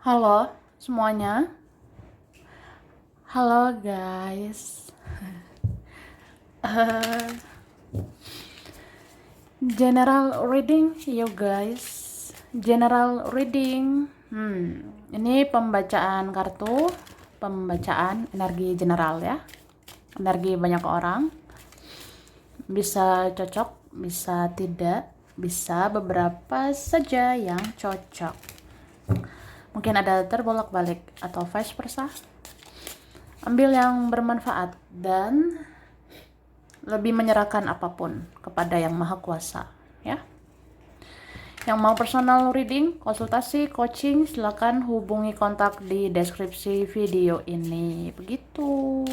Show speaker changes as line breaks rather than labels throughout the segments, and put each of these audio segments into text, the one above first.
Halo semuanya, halo guys. Eh, General reading, yo guys. General reading. Ini pembacaan kartu, pembacaan energi general ya. Energi banyak orang. Bisa cocok, bisa tidak, bisa beberapa saja yang cocok. Mungkin ada terbolak-balik atau vice versa. Ambil yang bermanfaat dan lebih menyerahkan apapun kepada Yang Maha Kuasa, ya. Yang mau personal reading, konsultasi, coaching, silakan hubungi kontak di deskripsi video ini. Begitu.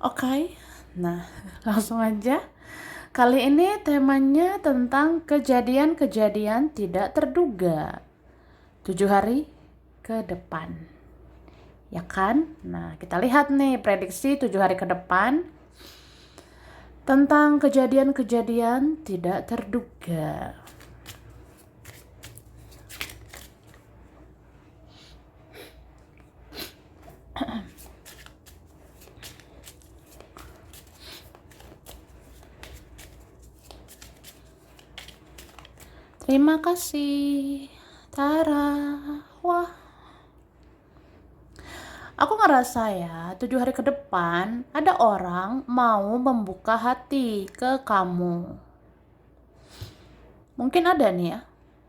Oke. Nah, langsung aja. Kali ini temanya tentang kejadian-kejadian tidak terduga. 7 hari ke depan. Ya kan? Nah, kita lihat nih prediksi 7 hari ke depan tentang kejadian-kejadian tidak terduga. Terima kasih, Tara. Wah, aku ngerasa ya, 7 hari ke depan ada orang mau membuka hati ke kamu. Mungkin ada nih ya,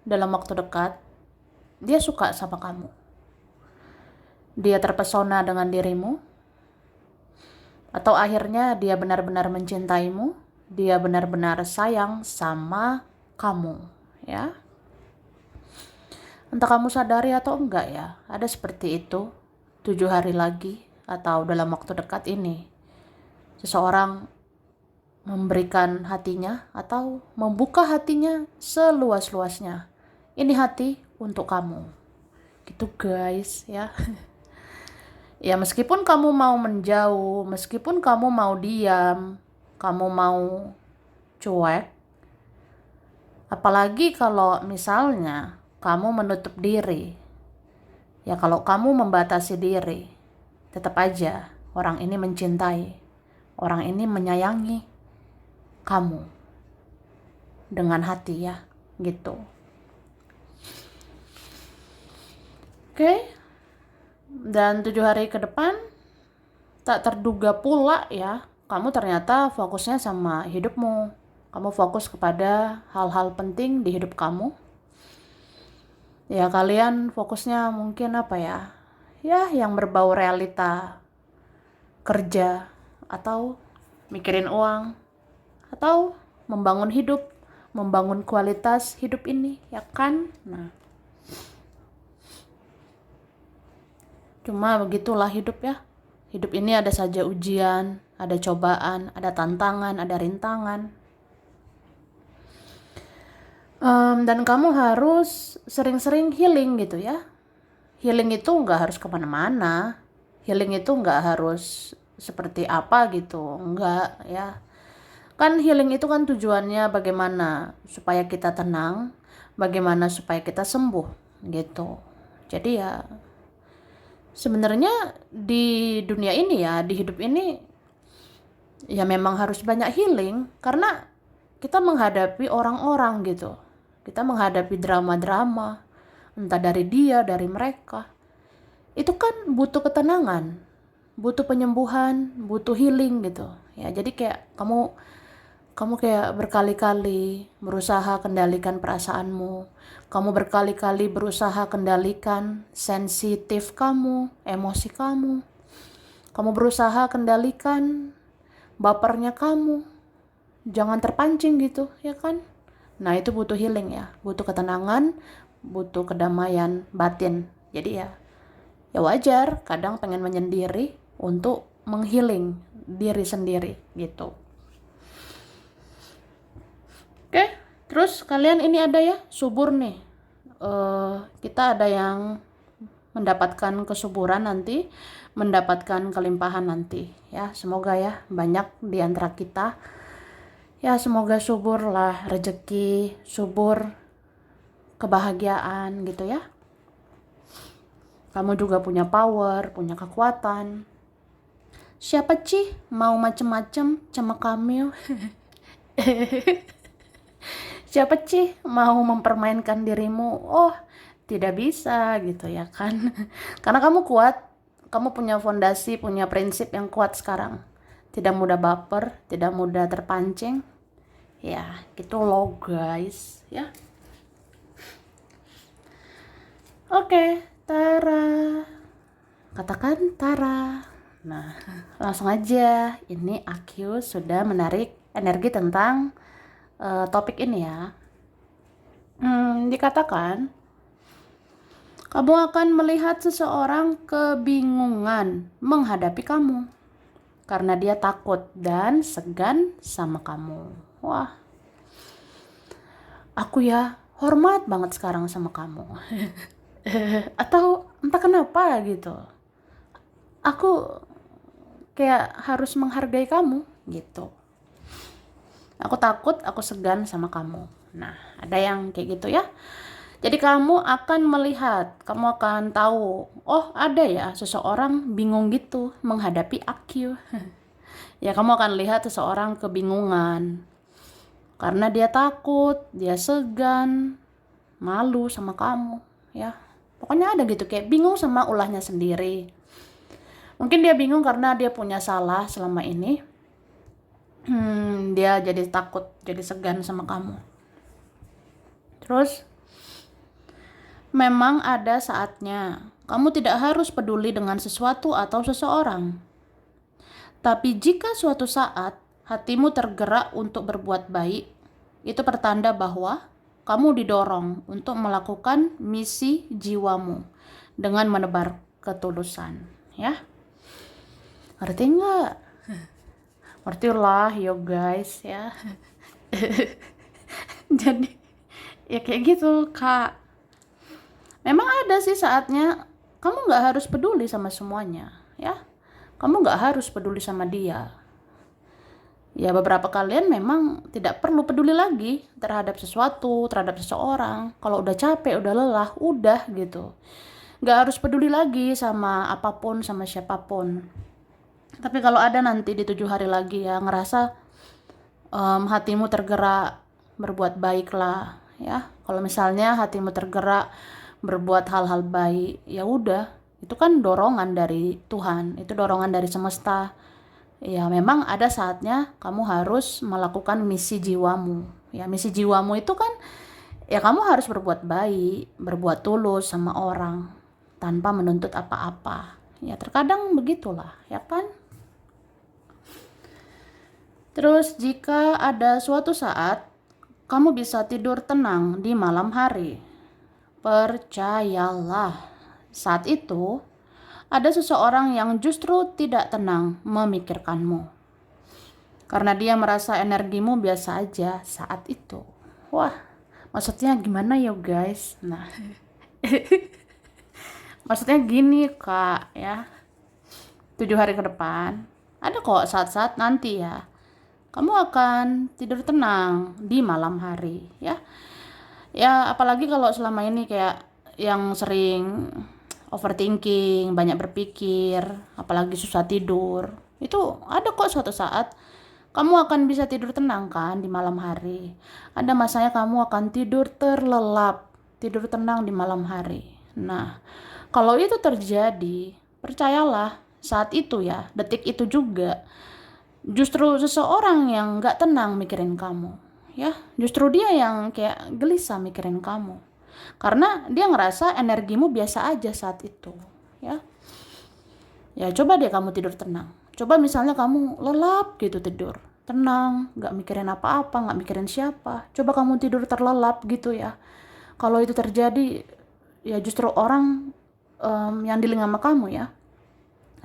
dalam waktu dekat, dia suka sama kamu. Dia terpesona dengan dirimu, atau akhirnya dia benar-benar mencintaimu, dia benar-benar sayang sama kamu, ya. Entah kamu sadari atau enggak ya, ada seperti itu. 7 hari lagi atau dalam waktu dekat ini, seseorang memberikan hatinya atau membuka hatinya seluas-luasnya. Ini hati untuk kamu. Gitu guys, ya. Ya meskipun kamu mau menjauh, meskipun kamu mau diam, kamu mau cuek, apalagi kalau misalnya kamu menutup diri, ya kalau kamu membatasi diri, tetap aja orang ini mencintai, orang ini menyayangi kamu dengan hati ya, gitu. Oke. Dan 7 hari ke depan tak terduga pula ya, kamu ternyata fokusnya sama hidupmu. Kamu fokus kepada hal-hal penting di hidup kamu. Ya kalian fokusnya mungkin apa ya? Ya yang berbau realita, kerja, atau mikirin uang, atau membangun hidup, membangun kualitas hidup ini, ya kan? Nah, cuma begitulah hidup ya. Hidup ini ada saja ujian, ada cobaan, ada tantangan, ada rintangan. Dan kamu harus sering-sering healing gitu ya. Healing itu nggak harus kemana-mana. Healing itu nggak harus seperti apa gitu, nggak ya. Kan healing itu kan tujuannya bagaimana supaya kita tenang, bagaimana supaya kita sembuh gitu. Jadi ya sebenarnya di dunia ini ya, di hidup ini ya memang harus banyak healing karena kita menghadapi orang-orang gitu. Kita menghadapi drama-drama, entah dari dia, dari mereka. Itu kan butuh ketenangan, butuh penyembuhan, butuh healing gitu. Ya, jadi kayak kamu kayak berkali-kali berusaha kendalikan perasaanmu. Kamu berkali-kali berusaha kendalikan sensitif kamu, emosi kamu. Kamu berusaha kendalikan bapernya kamu. Jangan terpancing gitu, ya kan? Nah, itu butuh healing ya, butuh ketenangan, butuh kedamaian batin. Jadi ya wajar kadang pengen menyendiri untuk menghealing diri sendiri gitu. Oke, terus kalian ini ada ya subur nih. Kita ada yang mendapatkan kesuburan nanti, mendapatkan kelimpahan nanti ya. Semoga ya banyak di antara kita. Ya semoga subur lah rezeki, subur kebahagiaan gitu ya. Kamu juga punya power, punya kekuatan. Siapa sih mau macem-macem sama kamu? Siapa sih mau mempermainkan dirimu? Oh, tidak bisa gitu ya kan. Karena kamu kuat, kamu punya fondasi, punya prinsip yang kuat sekarang. Tidak mudah baper, tidak mudah terpancing. Ya, gitu loh guys, ya. Oke, Tara. Katakan Tara. Nah, langsung aja. Ini Aku sudah menarik energi tentang topik ini ya. Dikatakan, kamu akan melihat seseorang kebingungan menghadapi kamu karena dia takut dan segan sama kamu. Wah, aku ya hormat banget sekarang sama kamu. Atau entah kenapa gitu. Aku kayak harus menghargai kamu gitu. Aku takut, aku segan sama kamu. Nah, ada yang kayak gitu ya. Jadi kamu akan melihat, kamu akan tahu, oh ada ya seseorang bingung gitu menghadapi Aku. Ya kamu akan lihat seseorang kebingungan. Karena dia takut, dia segan, malu sama kamu. Ya, pokoknya ada gitu kayak bingung sama ulahnya sendiri. Mungkin dia bingung karena dia punya salah selama ini. Dia jadi takut, jadi segan sama kamu. Terus, memang ada saatnya kamu tidak harus peduli dengan sesuatu atau seseorang. Tapi jika suatu saat hatimu tergerak untuk berbuat baik, itu pertanda bahwa kamu didorong untuk melakukan misi jiwamu dengan menebar ketulusan. Ya, ngerti nggak? Ngerti lah yo guys ya. Jadi ya kayak gitu Kak. Memang ada sih saatnya kamu nggak harus peduli sama semuanya ya. Kamu nggak harus peduli sama dia. Ya beberapa kalian memang tidak perlu peduli lagi terhadap sesuatu, terhadap seseorang. Kalau udah capek, udah lelah, udah gitu. Nggak harus peduli lagi sama apapun, sama siapapun. Tapi kalau ada nanti di 7 hari lagi ya ngerasa hatimu tergerak berbuat baik lah ya. Kalau misalnya hatimu tergerak berbuat hal-hal baik, ya udah, itu kan dorongan dari Tuhan, itu dorongan dari semesta. Ya memang ada saatnya kamu harus melakukan misi jiwamu. Ya misi jiwamu itu kan ya kamu harus berbuat baik, berbuat tulus sama orang tanpa menuntut apa-apa. Ya terkadang begitulah, ya kan? Terus jika ada suatu saat kamu bisa tidur tenang di malam hari, percayalah, saat itu ada seseorang yang justru tidak tenang memikirkanmu. Karena dia merasa energimu biasa aja saat itu. Wah, maksudnya gimana ya guys? Nah, maksudnya gini Kak ya, 7 hari ke depan, ada kok saat-saat nanti ya, kamu akan tidur tenang di malam hari ya. Ya apalagi kalau selama ini kayak yang sering overthinking, banyak berpikir, apalagi susah tidur. Itu ada kok suatu saat kamu akan bisa tidur tenang kan di malam hari. Ada masanya kamu akan tidur terlelap, tidur tenang di malam hari. Nah, kalau itu terjadi, percayalah saat itu ya, detik itu juga justru seseorang yang gak tenang mikirin kamu ya, justru dia yang kayak gelisah mikirin kamu karena dia ngerasa energimu biasa aja saat itu ya. Ya coba deh kamu tidur tenang, coba misalnya kamu lelap gitu tidur tenang, gak mikirin apa-apa, gak mikirin siapa, coba kamu tidur terlelap gitu ya. Kalau itu terjadi ya justru orang yang dealing sama kamu ya,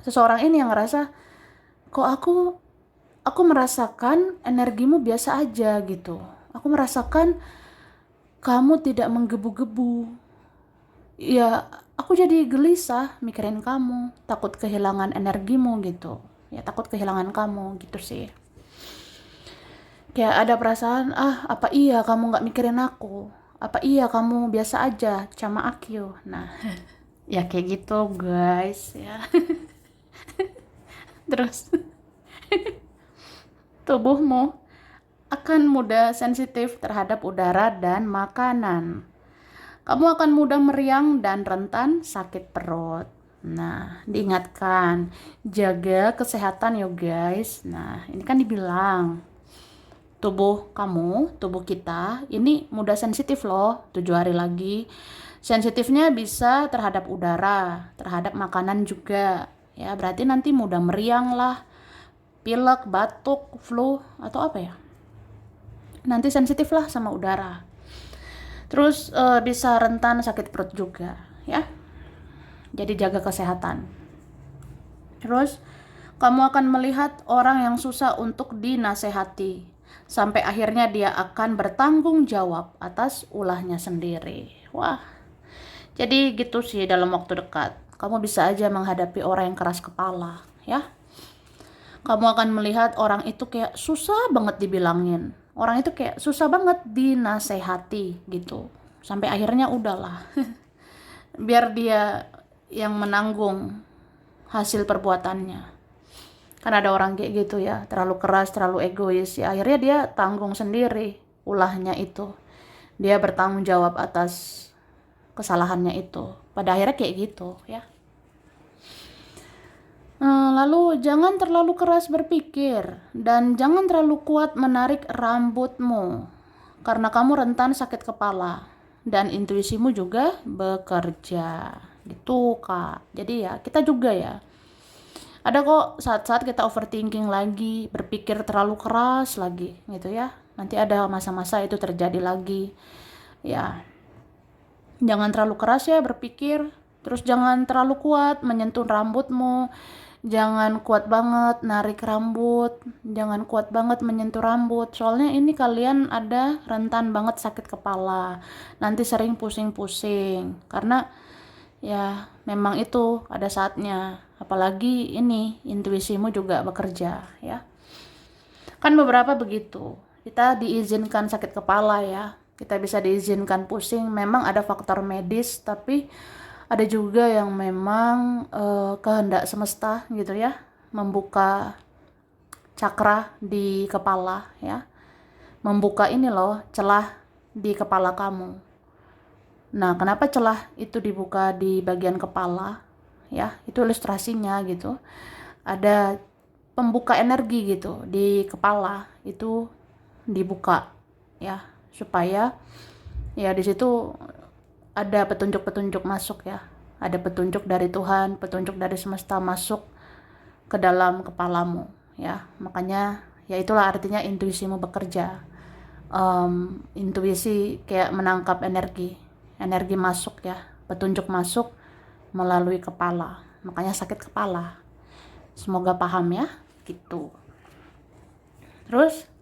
seseorang ini yang ngerasa kok aku merasakan energimu biasa aja gitu. Aku merasakan kamu tidak menggebu-gebu. Ya, aku jadi gelisah mikirin kamu, takut kehilangan energimu gitu. Ya, takut kehilangan kamu gitu sih. Kayak ada perasaan, apa iya kamu gak mikirin aku? Apa iya kamu biasa aja sama aku? Nah, ya kayak gitu guys ya. Terus tubuhmu akan mudah sensitif terhadap udara dan makanan. Kamu akan mudah meriang dan rentan sakit perut. Nah, diingatkan, jaga kesehatan yo guys. Nah, ini kan dibilang tubuh kita ini mudah sensitif loh, 7 hari lagi. Sensitifnya bisa terhadap udara, terhadap makanan juga. Ya, berarti nanti mudah meriang lah, pilek, batuk, flu, atau apa ya. Nanti sensitif lah sama udara. Terus bisa rentan sakit perut juga, ya. Jadi jaga kesehatan. Terus kamu akan melihat orang yang susah untuk dinasehati. Sampai akhirnya dia akan bertanggung jawab atas ulahnya sendiri. Wah, jadi gitu sih dalam waktu dekat. Kamu bisa aja menghadapi orang yang keras kepala, ya. Kamu akan melihat orang itu kayak susah banget dibilangin. Orang itu kayak susah banget dinasehati gitu. Sampai akhirnya udahlah. Biar dia yang menanggung hasil perbuatannya. Kan ada orang kayak gitu ya, terlalu keras, terlalu egois ya. Akhirnya dia tanggung sendiri ulahnya itu. Dia bertanggung jawab atas kesalahannya itu. Pada akhirnya kayak gitu ya. Lalu jangan terlalu keras berpikir dan jangan terlalu kuat menarik rambutmu karena kamu rentan sakit kepala dan intuisimu juga bekerja gitu Kak. Jadi ya kita juga ya ada kok saat-saat kita overthinking lagi, berpikir terlalu keras lagi gitu ya. Nanti ada masa-masa itu terjadi lagi ya. Jangan terlalu keras ya berpikir, terus jangan terlalu kuat menyentuh rambutmu. Jangan kuat banget narik rambut, jangan kuat banget menyentuh rambut. Soalnya ini kalian ada rentan banget sakit kepala. Nanti sering pusing-pusing karena ya memang itu ada saatnya. Apalagi ini intuisimu juga bekerja ya. Kan beberapa begitu. Kita diizinkan sakit kepala ya. Kita bisa diizinkan pusing. Memang ada faktor medis tapi ada juga yang memang kehendak semesta gitu ya, membuka cakra di kepala ya, membuka ini loh celah di kepala kamu. Nah, kenapa celah itu dibuka di bagian kepala ya, itu ilustrasinya gitu. Ada pembuka energi gitu di kepala itu dibuka ya, supaya ya di situ ada petunjuk-petunjuk masuk ya. Ada petunjuk dari Tuhan, petunjuk dari semesta masuk ke dalam kepalamu ya. Makanya ya itulah artinya intuisimu bekerja. Intuisi kayak menangkap energi. Energi masuk ya, petunjuk masuk melalui kepala. Makanya sakit kepala. Semoga paham ya, gitu. Terus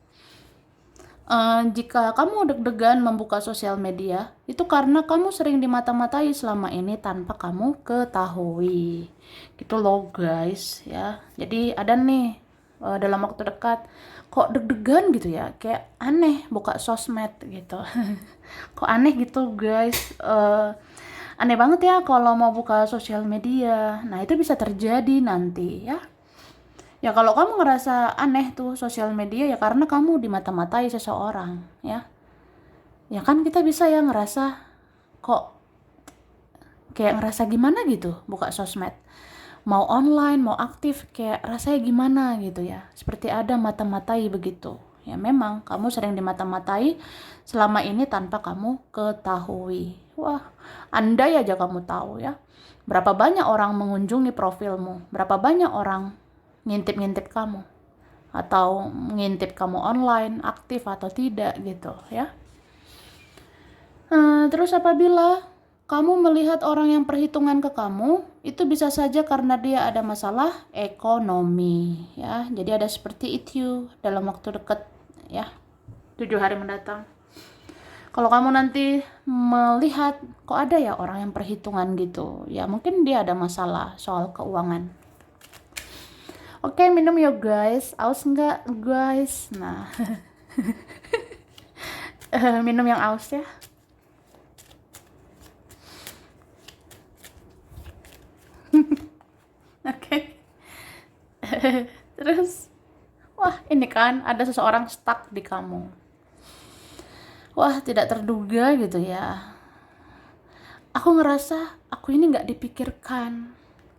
jika kamu deg-degan membuka sosial media, itu karena kamu sering dimata-matai selama ini tanpa kamu ketahui. Gitu loh guys ya. Jadi ada nih dalam waktu dekat, kok deg-degan gitu ya, kayak aneh buka sosmed gitu. Kok aneh gitu guys. Aneh banget ya kalau mau buka sosial media. Nah itu bisa terjadi nanti ya. Ya kalau kamu ngerasa aneh tuh sosial media ya karena kamu dimata-matai seseorang ya. Ya kan kita bisa ya ngerasa kok kayak ngerasa gimana gitu buka sosmed. Mau online, mau aktif kayak rasanya gimana gitu ya. Seperti ada mata-matai begitu. Ya memang kamu sering dimata-matai selama ini tanpa kamu ketahui. Wah, andai aja kamu tahu ya. Berapa banyak orang mengunjungi profilmu, berapa banyak orang ngintip-ngintip kamu atau ngintip kamu online aktif atau tidak gitu ya. Terus apabila kamu melihat orang yang perhitungan ke kamu, itu bisa saja karena dia ada masalah ekonomi ya. Jadi ada seperti itu dalam waktu dekat ya, 7 hari mendatang. Kalau kamu nanti melihat kok ada ya orang yang perhitungan gitu, ya mungkin dia ada masalah soal keuangan. Oke, minum ya guys. Aus enggak guys? Nah, minum yang aus ya. Terus, wah ini kan ada seseorang stuck di kamu. Wah, tidak terduga gitu ya. Aku ngerasa aku ini nggak dipikirkan.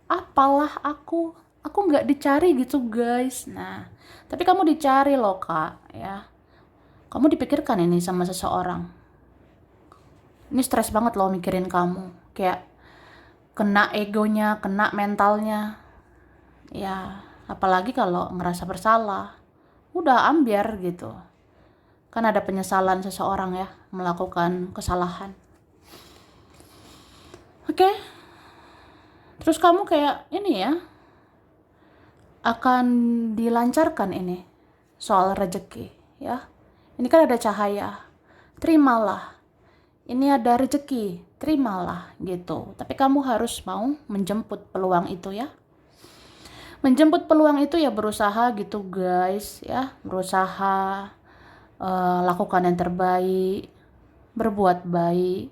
Apalah aku nggak dicari gitu guys. Nah, tapi kamu dicari loh kak, ya. Kamu dipikirkan ini sama seseorang. Ini stres banget loh mikirin kamu. Kayak kena egonya, kena mentalnya. Ya, apalagi kalau ngerasa bersalah. Udah ambiar gitu. Kan ada penyesalan seseorang ya melakukan kesalahan. Oke, terus kamu kayak ini ya, akan dilancarkan ini soal rezeki ya. Ini kan ada cahaya, terimalah. Ini ada rezeki, terimalah gitu. Tapi kamu harus mau menjemput peluang itu ya. Menjemput peluang itu ya berusaha gitu guys ya. Berusaha lakukan yang terbaik, berbuat baik,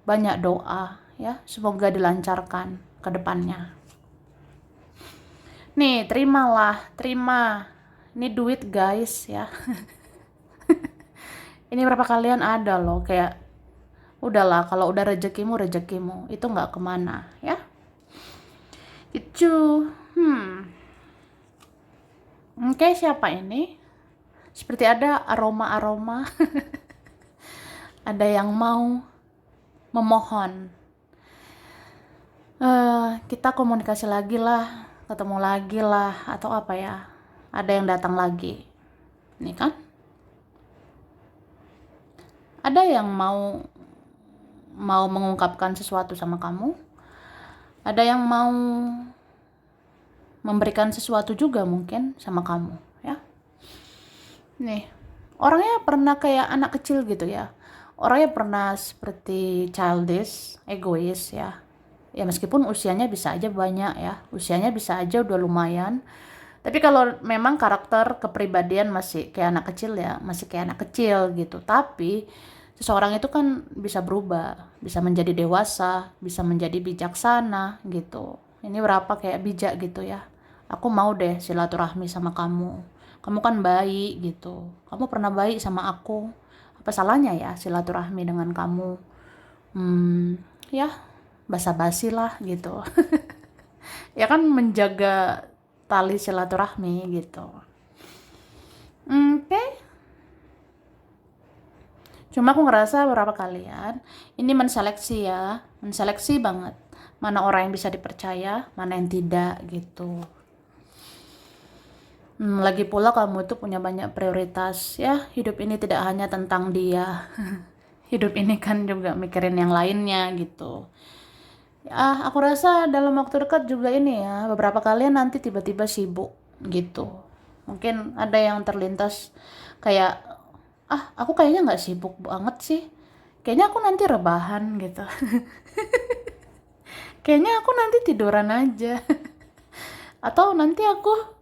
banyak doa ya. Semoga dilancarkan ke depannya. Nih, terimalah, terima. Ini duit guys ya. Ini berapa kalian ada loh kayak udahlah kalau udah rezekimu itu nggak kemana ya. Itu, oke siapa ini? Seperti ada aroma-aroma, ada yang mau memohon. Kita komunikasi lagi lah, ketemu lagi lah, atau apa ya? Ada yang datang lagi, nih kan? Ada yang mau mengungkapkan sesuatu sama kamu. Ada yang mau memberikan sesuatu juga mungkin sama kamu, ya. Nih, orangnya pernah kayak anak kecil gitu ya. Orangnya pernah seperti childish, egois ya. Ya meskipun usianya bisa aja banyak ya. Usianya bisa aja udah lumayan. Tapi kalau memang karakter kepribadian masih kayak anak kecil ya, masih kayak anak kecil gitu. Tapi seseorang itu kan bisa berubah, bisa menjadi dewasa, bisa menjadi bijaksana gitu. Ini berapa kayak bijak gitu ya. Aku mau deh silaturahmi sama kamu. Kamu kan baik gitu. Kamu pernah baik sama aku. Apa salahnya ya silaturahmi dengan kamu? Ya basa-basi lah gitu. Ya kan menjaga tali silaturahmi gitu. Oke. Cuma aku ngerasa beberapa kalian ini menseleksi ya, menseleksi banget. Mana orang yang bisa dipercaya, mana yang tidak gitu. Lagi pula kamu itu punya banyak prioritas ya. Hidup ini tidak hanya tentang dia. Hidup ini kan juga mikirin yang lainnya gitu. Ya, aku rasa dalam waktu dekat juga ini ya, beberapa kalian nanti tiba-tiba sibuk gitu. Mungkin ada yang terlintas kayak, aku kayaknya nggak sibuk banget sih. Kayaknya aku nanti rebahan gitu. Kayaknya aku nanti tiduran aja. Atau nanti aku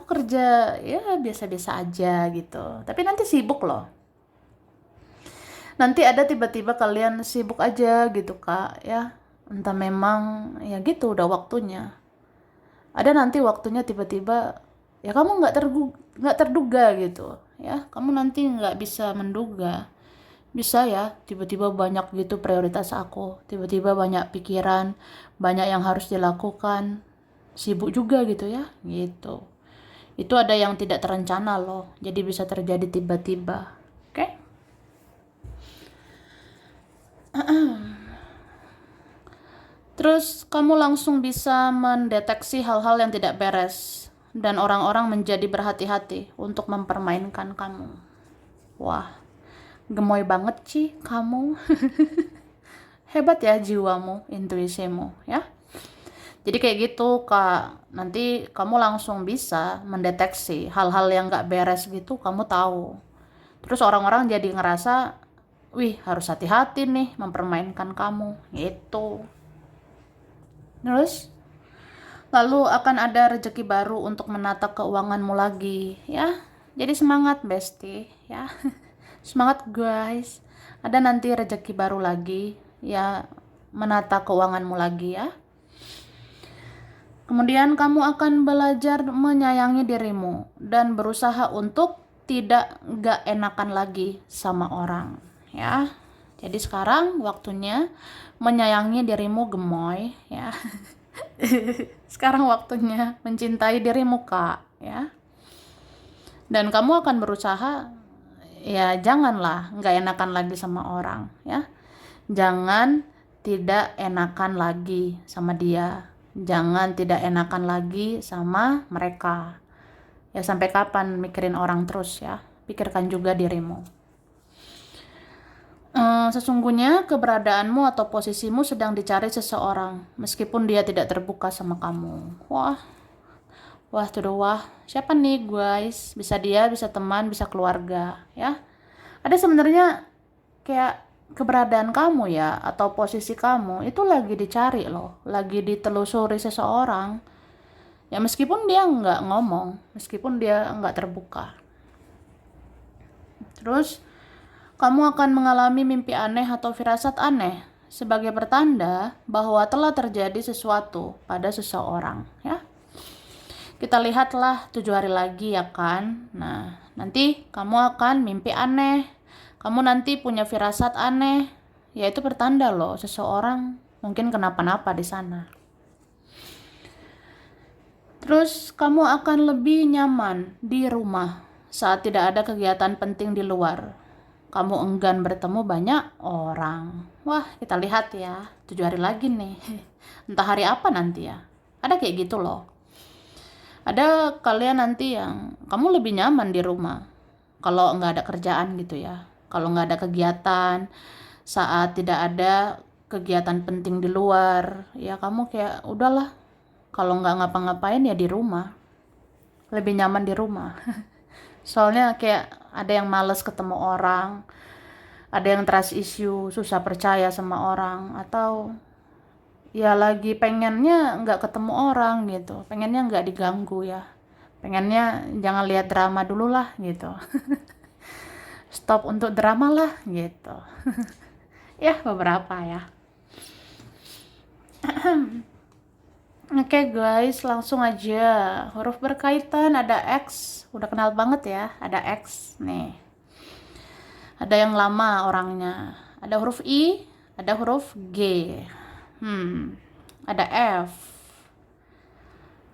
kerja ya biasa-biasa aja gitu. Tapi nanti sibuk loh. Nanti ada tiba-tiba kalian sibuk aja gitu kak ya. Entah memang ya gitu udah waktunya. Ada nanti waktunya tiba-tiba ya kamu nggak terduga gitu ya. Kamu nanti nggak bisa menduga. Bisa ya tiba-tiba banyak gitu prioritas aku. Tiba-tiba banyak pikiran, banyak yang harus dilakukan. Sibuk juga gitu ya gitu. Itu ada yang tidak terencana loh. Jadi bisa terjadi tiba-tiba. Oke? Terus kamu langsung bisa mendeteksi hal-hal yang tidak beres dan orang-orang menjadi berhati-hati untuk mempermainkan kamu. Wah, gemoy banget sih kamu. Hebat ya jiwamu, intuisimu ya. Jadi kayak gitu kak, nanti kamu langsung bisa mendeteksi hal-hal yang gak beres gitu, kamu tahu. Terus orang-orang jadi ngerasa, wih harus hati-hati nih mempermainkan kamu, gitu. Terus, lalu akan ada rezeki baru untuk menata keuanganmu lagi, ya. Jadi semangat, bestie, ya. Semangat, guys. Ada nanti rezeki baru lagi, ya, menata keuanganmu lagi, ya. Kemudian kamu akan belajar menyayangi dirimu dan berusaha untuk tidak gak enakan lagi sama orang, ya. Jadi sekarang waktunya menyayangi dirimu, gemoy, ya. Sekarang waktunya mencintai dirimu, Kak, ya. Dan kamu akan berusaha, ya janganlah gak enakan lagi sama orang, ya. Jangan tidak enakan lagi sama dia. Jangan tidak enakan lagi sama mereka. Ya sampai kapan mikirin orang terus ya? Pikirkan juga dirimu. Sesungguhnya keberadaanmu atau posisimu sedang dicari seseorang, meskipun dia tidak terbuka sama kamu. Wah, siapa nih guys? Bisa dia, bisa teman, bisa keluarga, ya. Ada sebenarnya kayak keberadaan kamu ya, atau posisi kamu itu lagi dicari loh, lagi ditelusuri seseorang. Ya meskipun dia nggak ngomong, meskipun dia nggak terbuka. Terus kamu akan mengalami mimpi aneh atau firasat aneh sebagai pertanda bahwa telah terjadi sesuatu pada seseorang, ya. Kita lihatlah 7 hari lagi ya kan. Nah, nanti kamu akan mimpi aneh. Kamu nanti punya firasat aneh. Ya itu pertanda loh seseorang mungkin kenapa-napa di sana. Terus kamu akan lebih nyaman di rumah saat tidak ada kegiatan penting di luar. Kamu enggan bertemu banyak orang. Wah, kita lihat ya, 7 hari lagi nih. Entah hari apa nanti ya. Ada kayak gitu loh. Ada kalian nanti yang kamu lebih nyaman di rumah kalau nggak ada kerjaan gitu ya. Kalau nggak ada kegiatan, saat tidak ada kegiatan penting di luar, ya kamu kayak udahlah. Kalau nggak ngapa-ngapain ya di rumah. Lebih nyaman di rumah. Soalnya kayak ada yang males ketemu orang, ada yang trust issue, susah percaya sama orang, atau ya lagi pengennya nggak ketemu orang gitu, pengennya nggak diganggu ya, pengennya jangan lihat drama dulu lah gitu. Stop untuk drama lah gitu. Ya beberapa ya. Oke guys, langsung aja. Huruf berkaitan ada X, udah kenal banget ya, ada X nih. Ada yang lama orangnya. Ada huruf I, ada huruf G. Ada F.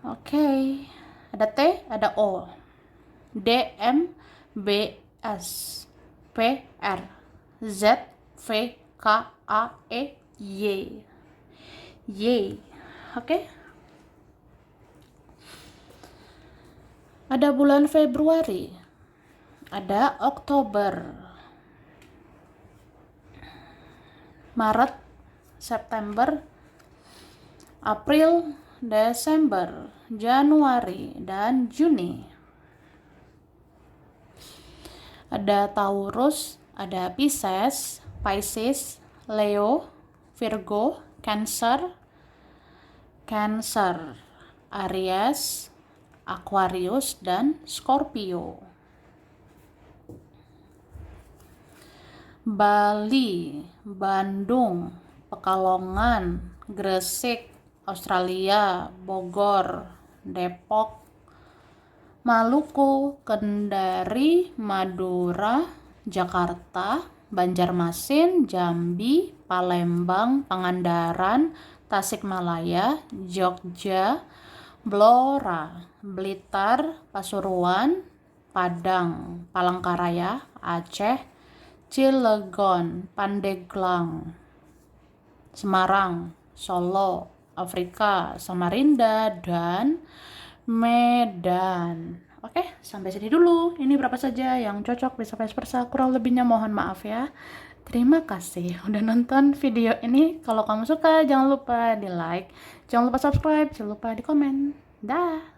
Oke. Ada T, ada O. D, M, B, S, P, R, Z, V, K, A, E, Y. Y. Oke. Ada bulan Februari, ada Oktober, Maret, September, April, Desember, Januari, dan Juni. Ada Taurus, ada Pisces, Leo, Virgo, Cancer, Aries, Aquarius, dan Scorpio. Bali, Bandung, Pekalongan, Gresik, Australia, Bogor, Depok, Maluku, Kendari, Madura, Jakarta, Banjarmasin, Jambi, Palembang, Pangandaran, Tasikmalaya, Jogja, Blora, Blitar, Pasuruan, Padang, Palangkaraya, Aceh, Cilegon, Pandeglang, Semarang, Solo, Afrika, Samarinda, dan Medan. Oke, sampai sini dulu. Ini berapa saja yang cocok, bisa vice versa. Kurang lebihnya mohon maaf ya. Terima kasih udah nonton video ini. Kalau kamu suka, jangan lupa di like, jangan lupa subscribe, jangan lupa di komen. Dah.